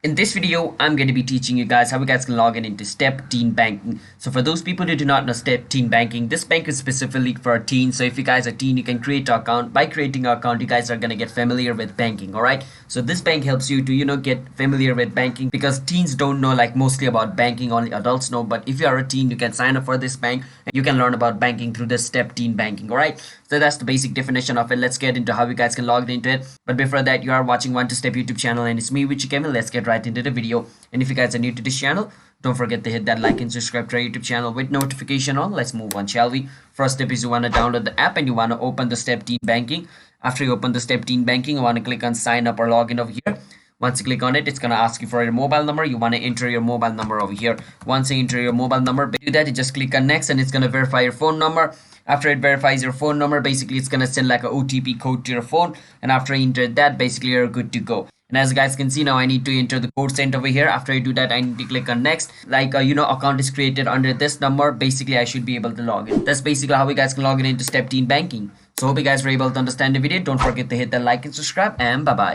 In this video, I'm going to be teaching you guys how you guys can log in into Step Teen Banking. So for those people who do not know Step Teen Banking, this bank is specifically for teens. So if you guys are teen, you can create an account. By creating an account, you guys are going to get familiar with banking, all right? So this bank helps you to, get familiar with banking because teens don't know like mostly about banking, only adults know. But if you are a teen, you can sign up for this bank and you can learn about banking through the Step Teen Banking, all right? So that's the basic definition of it. Let's get into how you guys can log into it. But before that, you are watching One to Step YouTube channel and it's me, Richie Kevin. Let's get right into the video. And if you guys are new to this channel, don't forget to hit that like and subscribe to our YouTube channel with notification on. Let's move on, shall we? First step is you want to download the app and you want to open the Step Teen Banking. After you open the Step Teen Banking, you want to click on sign up or login over here. Once you click on it, it's going to ask you for your mobile number. You want to enter your mobile number over here. Once you enter your mobile number, do that, you just click on next and it's going to verify your phone number. After it verifies your phone number, basically it's going to send like a OTP code to your phone. And after you enter that, basically you're good to go. And as you guys can see now, I need to enter the code sent over here. After I do that, I need to click on next. Like, account is created under this number. Basically, I should be able to log in. That's basically how you guys can log in into Step Teen Banking. So hope you guys were able to understand the video. Don't forget to hit the like and subscribe and bye-bye.